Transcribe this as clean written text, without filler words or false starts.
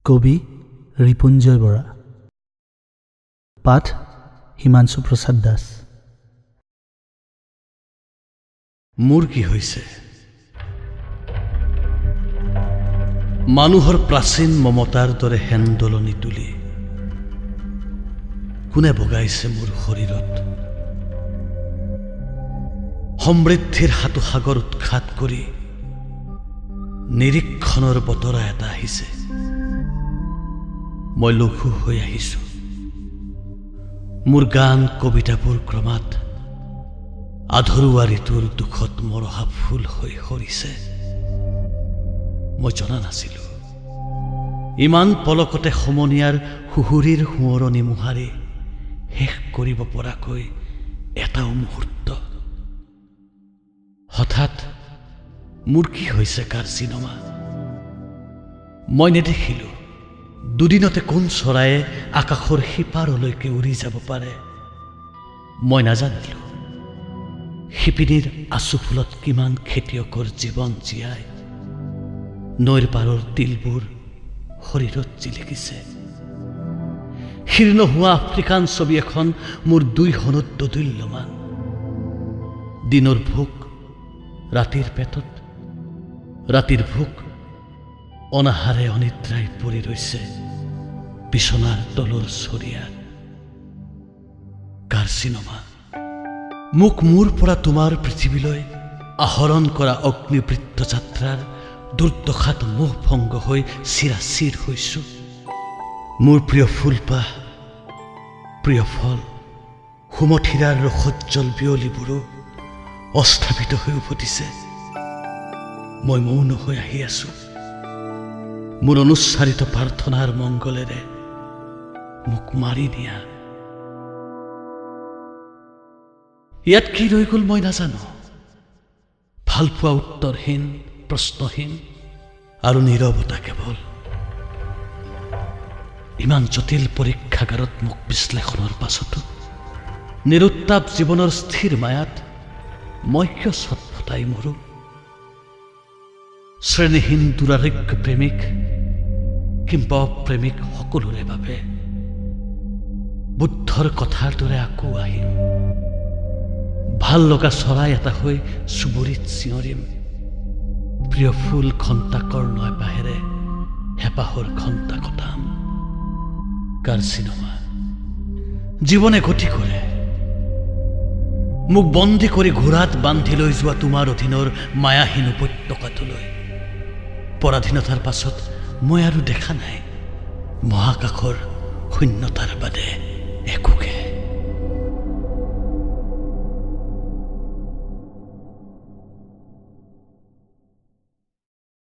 কবি ৰিপুঞ্জয় বৰা, পাঠ হিমাংশু প্ৰসাদ দাস। মোৰ কি হৈছে? মানুহৰ প্ৰাচীন মমতাৰ দৰে হেন্দলনি তুলি কোনে বগাইছে মোৰ শৰীৰত? সমৃদ্ধিৰ হাতো সাগৰ উৎখাত কৰি নিৰীক্ষণৰ বতৰা এটা আহিছে। মই লঘু হৈ আহিছো। মোৰ গান কবিতাবোৰ ক্ৰমাৎ আধৰুৱা ঋতুৰ দুখত মৰহা ফুল হৈ সৰিছে। মই জনা নাছিলো ইমান পলকতে সমনীয়াৰ সুহুৰিৰ সোঁৱৰণি মোহাৰি শেষ কৰিব পৰাকৈ এটাও মুহূৰ্ত। হঠাৎ মোৰ কি হৈছে কাৰ্চিনমা? মই নেদেখিলো দুদিনতে কোন চৰায়ে আকাশৰ সিপাৰলৈকে উৰি যাব পাৰে। মই নাজানিলো শিপিনীৰ আচুফুলত কিমান খেতিয়কৰ জীৱন জীয়াই নৈৰ পাৰৰ তিলবোৰ শৰীৰত জিলিকিছে। শীৰ্ণ হোৱা আফ্ৰিকান ছবি এখন মোৰ দুই হনত দোদুল্যমান। দিনৰ ভোক ৰাতিৰ পেটত, ৰাতিৰ ভোক অনাহাৰে অনিদ্ৰাই পৰি ৰৈছে বিছনাৰ তলৰ চৰিয়াত। কাৰ্চিনমা, মোক মোৰ পৰা তোমাৰ পৃথিৱীলৈ আহৰণ কৰা অগ্নিবৃত্ত যাত্ৰাৰ দুৰ্দশাত মোহ ভংগ হৈ চিৰাচিৰ হৈছো। মোৰ প্ৰিয় ফুলপাহ, প্ৰিয় ফল, সুমথিৰাৰ ৰসজ্জল বিয়লিবোৰো অস্থাপিত হৈ উভতিছে। মই মৌন হৈ আহি আছো। মোৰ অনুচ্চাৰিত প্ৰাৰ্থনাৰ মংগলেৰে মোক মাৰি নিয়া। ইয়াত কি ৰৈ গ'ল মই নাজানো। ভালপোৱা উত্তৰহীন, প্ৰশ্নহীন আৰু নীৰৱতা কেৱল। ইমান জটিল পৰীক্ষাগাৰত মোক বিশ্লেষণৰ পাছতো নিৰুত্তাপ জীৱনৰ স্থিৰ মায়াত মই কিয় ছটফটাই মৰো? শ্ৰেণীহীন দুৰাৰোগ্য প্ৰেমিক কিম্বা অপ্ৰেমিক সকলোৰে বাবে বুদ্ধৰ কথাৰ দৰে আকৌ আহিম। ভাল লগা চৰাই এটা হৈ চুবুৰীত চিঞৰিম। প্ৰিয় ফুল ঘণ্টা কৰ্ণ এপাহেৰে হেঁপাহৰ ঘণ্টা কটাম। কাৰ্চিনমা, জীৱনে গতি কৰে। মোক বন্দী কৰি ঘোঁৰাত বান্ধি লৈ যোৱা তোমাৰ অধীনৰ মায়াহীন উপত্যকাটোলৈ। পৰাধীনতাৰ পাছত মই আৰু দেখা নাই মহাকাশৰ শূন্যতাৰ বাদে একোকে।